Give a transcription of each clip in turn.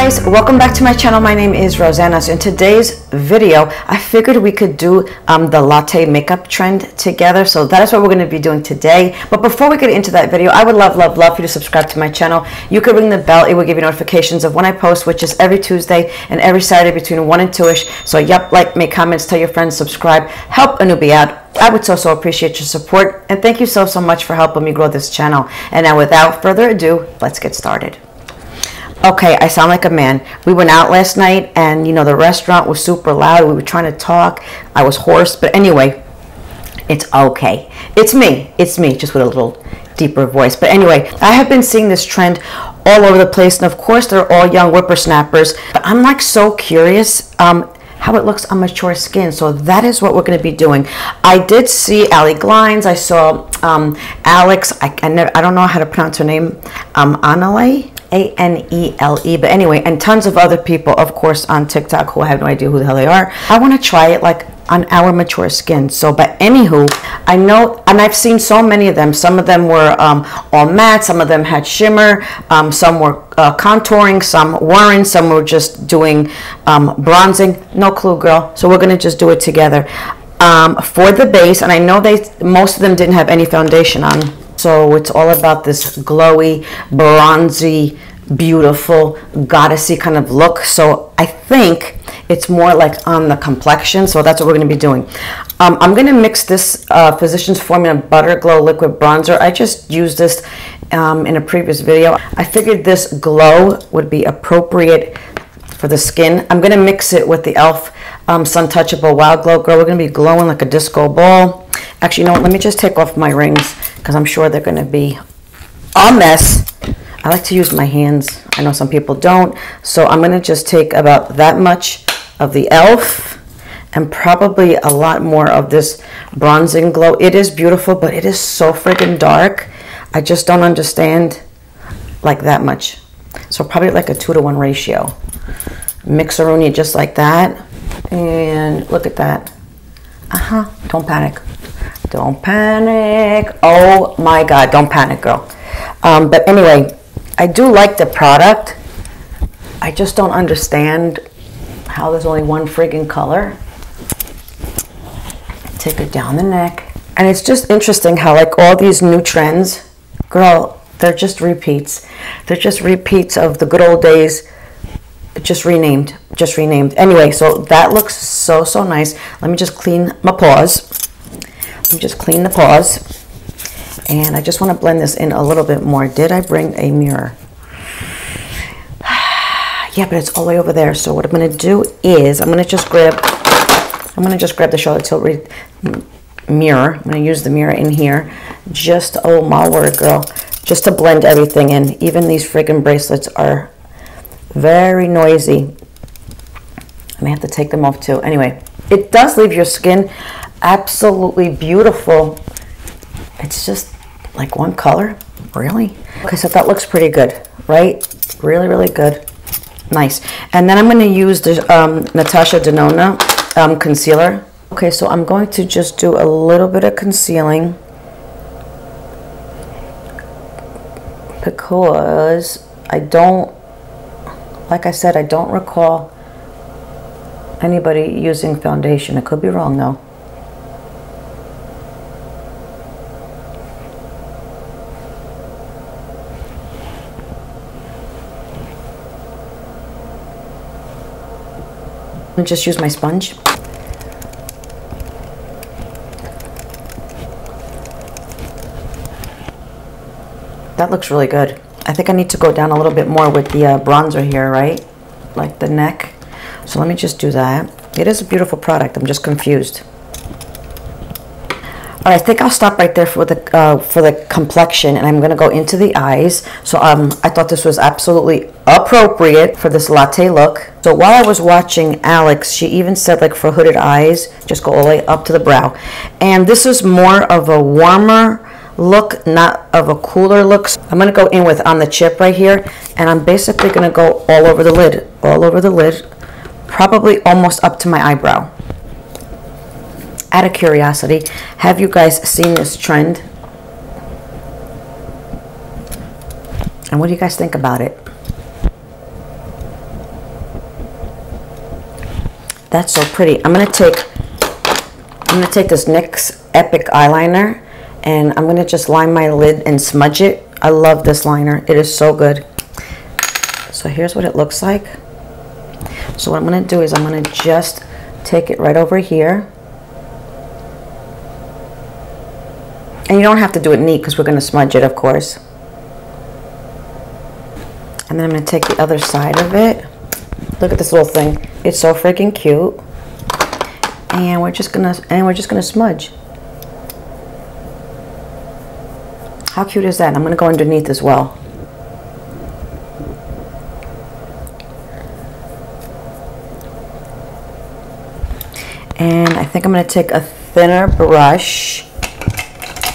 guys, welcome back to my channel. My name is Roseanna. So in today's video, I figured we could do the latte makeup trend together. So that is what we're going to be doing today. But before we get into that video, I would love for you to subscribe to my channel. You could ring the bell. It will give you notifications of when I post, which is every Tuesday and every Saturday between 1 and 2ish. So yep, like, make comments, tell your friends, subscribe, help a newbie out. I would so appreciate your support, and thank you so much for helping me grow this channel. And now without further ado, let's get started. Okay, I sound like a man. We went out last night and you know the restaurant was super loud. We were trying to talk. I was hoarse, but anyway, it's okay. It's me, just with a little deeper voice. But anyway, I have been seeing this trend all over the place, and of course they're all young whippersnappers. But I'm like so curious how it looks on mature skin, so that is what we're going to be doing. I did see Allie Glines. I saw Alex. I don't know how to pronounce her name. Anele. A-N-E-L-E, but anyway, and tons of other people, of course, on TikTok who I have no idea who the hell they are. I want to try it like on our mature skin. So, but anywho, I know, and I've seen so many of them. Some of them were all matte, some of them had shimmer, some were contouring, some weren't, some were just doing bronzing. No clue, girl. So we're gonna just do it together. For the base, and I know most of them didn't have any foundation on. So it's all about this glowy, bronzy, beautiful, goddessy kind of look. So I think it's more like on the complexion. So that's what we're going to be doing. I'm going to mix this Physicians Formula Butter Glow Liquid Bronzer. I just used this in a previous video. I figured this glow would be appropriate for the skin. I'm going to mix it with the e.l.f. Sun Touchable Wild Glow Girl. We're going to be glowing like a disco ball. Actually, you know what? Let me just take off my rings because I'm sure they're going to be a mess. I like to use my hands. I know some people don't. So I'm going to just take about that much of the e.l.f. and probably a lot more of this bronzing glow. It is beautiful, but it is so friggin' dark. I just don't understand like that much. So probably like a 2-to-1 ratio. Mixeroonie just like that. And look at that. Don't panic. Don't panic. Oh my God, don't panic, girl. But anyway, I do like the product. I just don't understand how there's only one friggin' color. Take it down the neck. And it's just interesting how like all these new trends, girl, they're just repeats. They're just repeats of the good old days. Just renamed. Anyway, so that looks so nice. Let me just clean my paws. Let me just clean the paws. And I just want to blend this in a little bit more. Did I bring a mirror? Yeah, but it's all the way over there. So what I'm going to do is I'm going to just grab the Charlotte Tilbury mirror. I'm going to use the mirror in here. Just, oh my word, girl. Just to blend everything in. Even these friggin' bracelets are very noisy. I may have to take them off too. Anyway, it does leave your skin absolutely beautiful. It's just like one color. Really? Okay, so that looks pretty good, right? Really good. Nice. And then I'm going to use the Natasha Denona concealer. Okay, so I'm going to just do a little bit of concealing because I don't, like I said, I don't recall anybody using foundation. I could be wrong though. I'll just use my sponge. That looks really good. I think I need to go down a little bit more with the bronzer here, right? Like the neck. So let me just do that. It is a beautiful product. I'm just confused. All right, I think I'll stop right there for the complexion, and I'm going to go into the eyes. So I thought this was absolutely appropriate for this latte look. So while I was watching Alex, she even said like for hooded eyes, just go all the way up to the brow. And this is more of a warmer look, not of a cooler look. So I'm going to go in with on the chip right here, and I'm basically going to go all over the lid, probably almost up to my eyebrow. Out of curiosity, have you guys seen this trend? And what do you guys think about it? That's so pretty. I'm gonna take this NYX Epic eyeliner, and I'm gonna just line my lid and smudge it. I love this liner. It is so good. So here's what it looks like. So what I'm gonna do is I'm gonna just take it right over here. And you don't have to do it neat because we're gonna smudge it, of course. And then I'm gonna take the other side of it. Look at this little thing. It's so freaking cute. And we're just gonna smudge. How cute is that? I'm gonna go underneath as well. And I think I'm gonna take a thinner brush,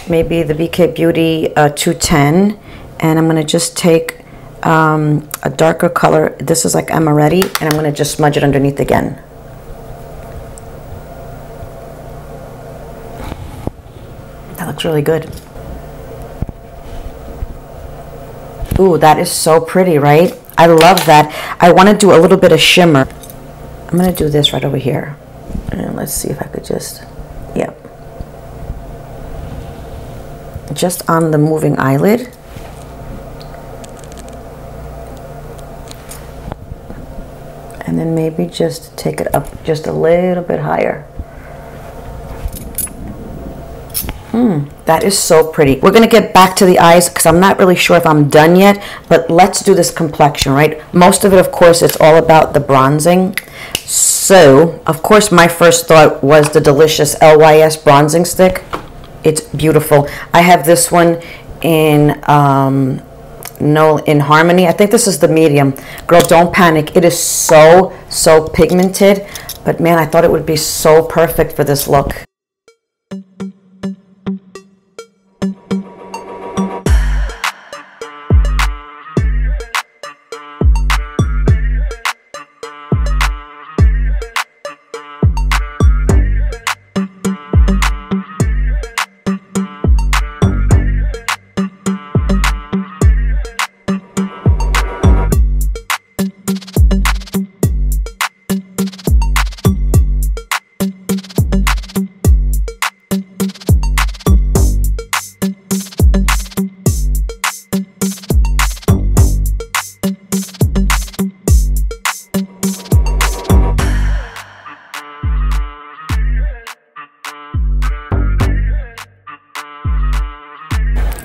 maybe the BK Beauty 210, and I'm gonna just take a darker color. This is like Amaretti, and I'm gonna just smudge it underneath again. That looks really good. Ooh, that is so pretty, right? I love that. I want to do a little bit of shimmer. I'm gonna do this right over here. And let's see if I could just, yep. Just on the moving eyelid. And then maybe just take it up just a little bit higher. That is so pretty. We're gonna get back to the eyes because I'm not really sure if I'm done yet, but let's do this complexion, right? Most of it, of course, it's all about the bronzing. So, of course, my first thought was the delicious LYS bronzing stick. It's beautiful. I have this one in in Harmony. I think this is the medium. Girl, don't panic. It is so pigmented, but man, I thought it would be so perfect for this look.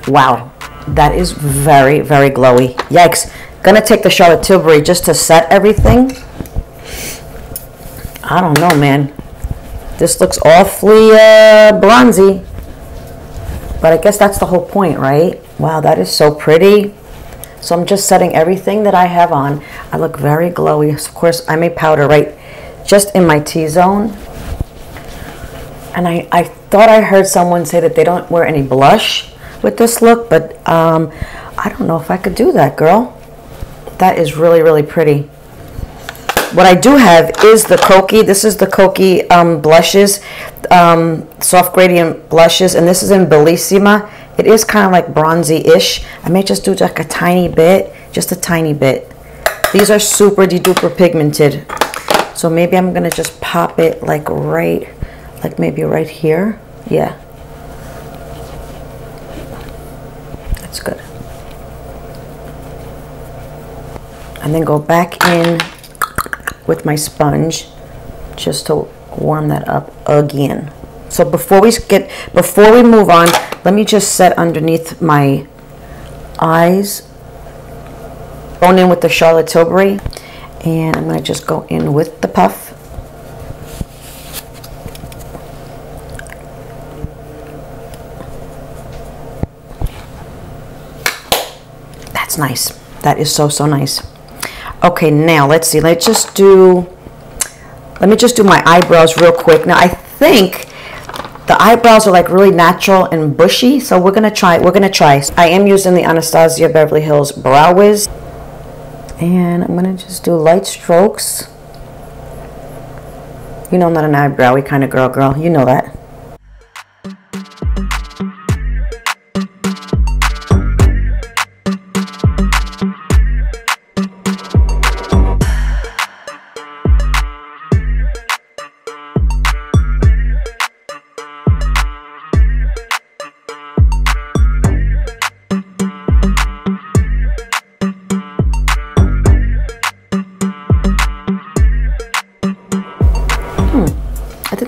Wow, that is very glowy. Yikes. Gonna take the Charlotte Tilbury just to set everything. I don't know, man. This looks awfully bronzy. But I guess that's the whole point, right? Wow, that is so pretty. So I'm just setting everything that I have on. I look very glowy. Of course, I may powder right just in my T-zone. And I thought I heard someone say that they don't wear any blush with this look, but I don't know if I could do that, girl. That is really pretty. What I do have is the Kokie. This is the Kokie blushes, soft gradient blushes, and this is in Bellissima. It is kind of like bronzy-ish. I may just do like a tiny bit, just a tiny bit. These are super duper pigmented, so maybe I'm gonna just pop it like maybe right here. Yeah. That's good. And then go back in with my sponge just to warm that up again. So before we move on, let me just set underneath my eyes. Going in with the Charlotte Tilbury, and I'm going to just go in with the puff. That's nice. That is so nice. Okay, now let's see. Let me just do my eyebrows real quick. Now I think the eyebrows are like really natural and bushy, so we're gonna try. I am using the Anastasia Beverly Hills Brow Wiz, and I'm gonna just do light strokes. You know I'm not an eyebrowy kind of girl. You know that.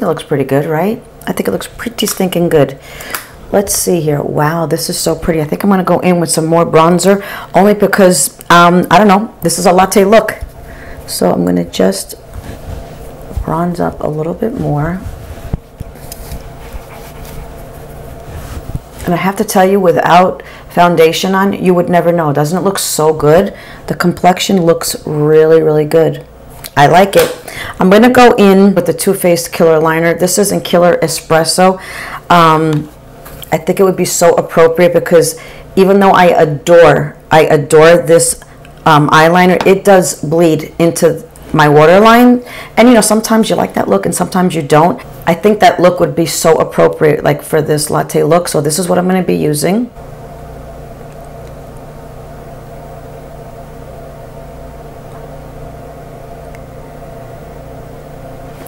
looks pretty good, right? I think it looks pretty stinking good. Let's see here. Wow, this is so pretty. I think I'm going to go in with some more bronzer, only because, I don't know, this is a latte look. So I'm going to just bronze up a little bit more. And I have to tell you, without foundation on, you would never know. Doesn't it look so good? The complexion looks really, really good. I like it. I'm going to go in with the Too Faced Killer Liner. This is in Killer Espresso. I think it would be so appropriate because even though I adore this eyeliner, it does bleed into my waterline. And you know, sometimes you like that look and sometimes you don't. I think that look would be so appropriate like for this latte look. So this is what I'm going to be using.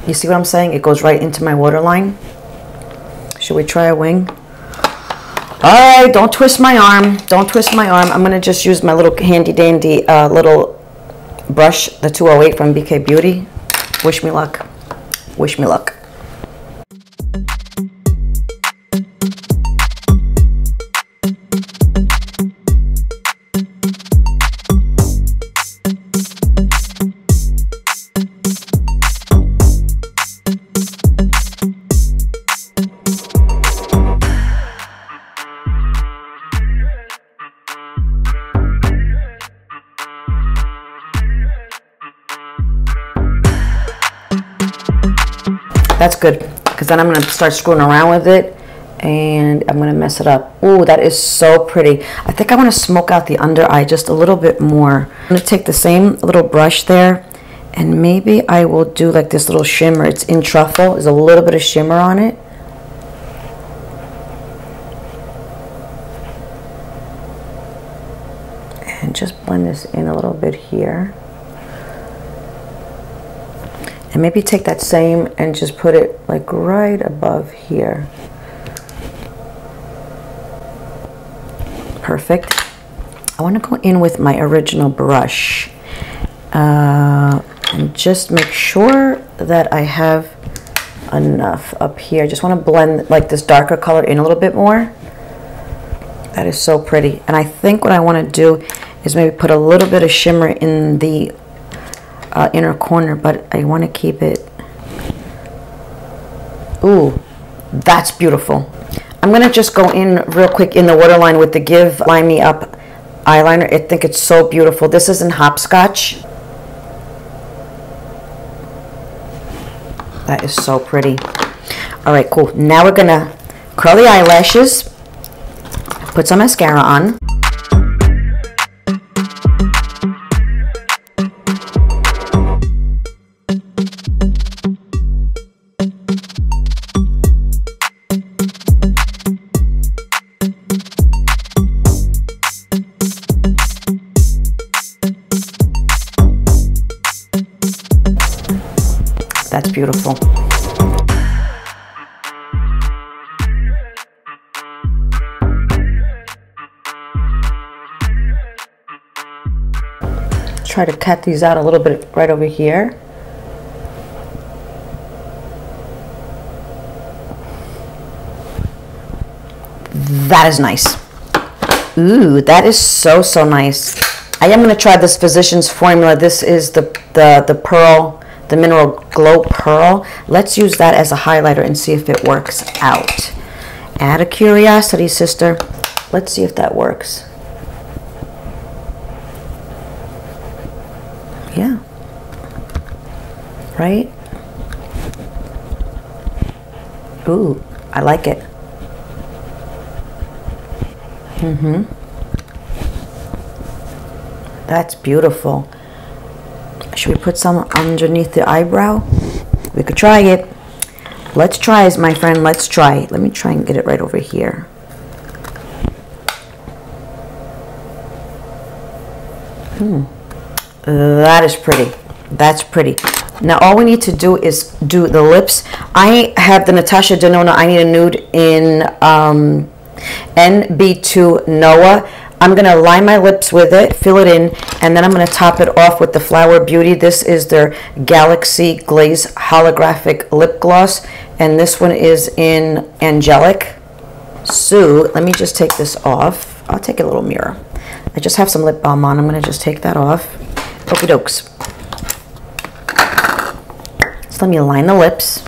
You see what I'm saying? It goes right into my waterline. Should we try a wing? All right, don't twist my arm. Don't twist my arm. I'm going to just use my little handy dandy little brush, the 208 from BK Beauty. Wish me luck. Wish me luck. That's good, because then I'm going to start screwing around with it and I'm going to mess it up. Oh, that is so pretty. I think I want to smoke out the under eye just a little bit more. I'm going to take the same little brush there and maybe I will do like this little shimmer. It's in Truffle. There's a little bit of shimmer on it. And just blend this in a little bit here. And maybe take that same and just put it like right above here. Perfect. I want to go in with my original brush and just make sure that I have enough up here. I just want to blend like this darker color in a little bit more. That is so pretty. And I think what I want to do is maybe put a little bit of shimmer in the inner corner, but I want to keep it. Ooh, that's beautiful. I'm gonna just go in real quick in the waterline with the Give Line Me Up eyeliner. I think it's so beautiful. This is in Hopscotch. That is so pretty. All right, cool. Now we're gonna curl the eyelashes, put some mascara on. That's beautiful. Try to cut these out a little bit right over here. That is nice. Ooh, that is so, so nice. I am going to try this Physicians Formula. This is the Pearl, the Mineral Glow Pearl. Let's use that as a highlighter and see if it works out. Out of curiosity, sister. Let's see if that works. Yeah. Right? Ooh, I like it. That's beautiful. Should we put some underneath the eyebrow? We could try it. Let's try it, my friend. Let's try. Let me try and get it right over here. That is pretty. That's pretty. Now all we need to do is do the lips. I have the Natasha Denona I Need a Nude in NB2 Noah. I'm going to line my lips with it, fill it in, and then I'm going to top it off with the Flower Beauty. This is their Galaxy Glaze Holographic Lip Gloss, and this one is in Angelic. So let me just take this off. I'll take a little mirror. I just have some lip balm on. I'm going to just take that off. Okie dokes. So let me line the lips.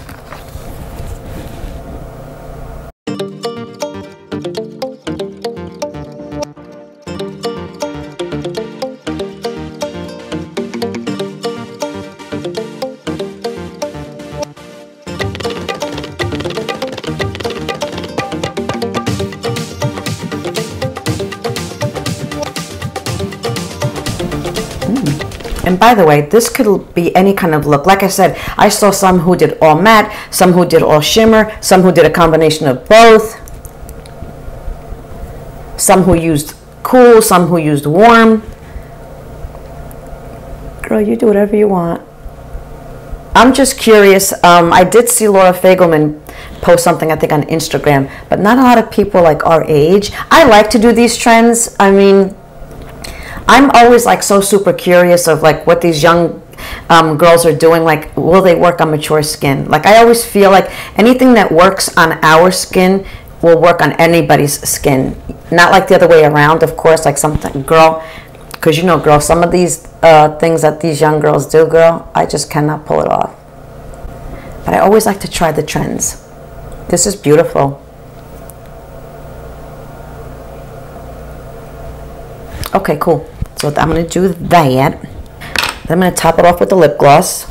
And by the way, this could be any kind of look. Like I said, I saw some who did all matte, some who did all shimmer, some who did a combination of both, some who used cool, some who used warm. Girl, you do whatever you want. I'm just curious. I did see Laura Fagelman post something, I think, on Instagram, but not a lot of people like our age. I like to do these trends. I mean, I'm always like so super curious of like what these young girls are doing. Like, will they work on mature skin? Like, I always feel like anything that works on our skin will work on anybody's skin. Not like the other way around, of course. Like something, girl, because you know, girl, some of these things that these young girls do, girl, I just cannot pull it off. But I always like to try the trends. This is beautiful. Okay, cool. So I'm going to do that. Then I'm going to top it off with the lip gloss.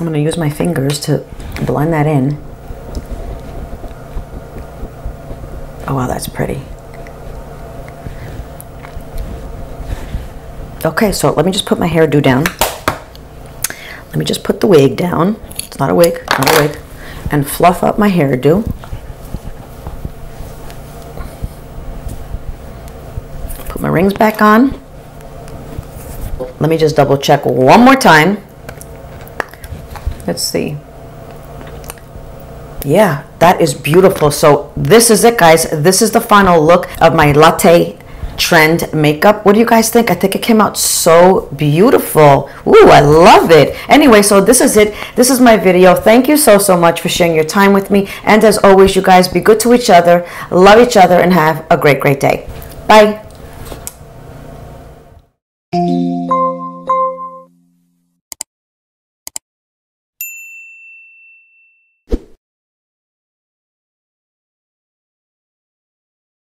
I'm going to use my fingers to blend that in. Oh, wow, that's pretty. Okay, so let me just put my hairdo down. Let me just put the wig down. It's not a wig, not a wig. And fluff up my hairdo. Put my rings back on. Let me just double check one more time. Let's see. Yeah, that is beautiful. So this is it, guys. This is the final look of my Latte Trend makeup. What do you guys think? I think it came out so beautiful. Ooh, I love it. Anyway, so this is it. This is my video. Thank you so much for sharing your time with me. And as always, you guys, be good to each other, love each other, and have a great day. Bye.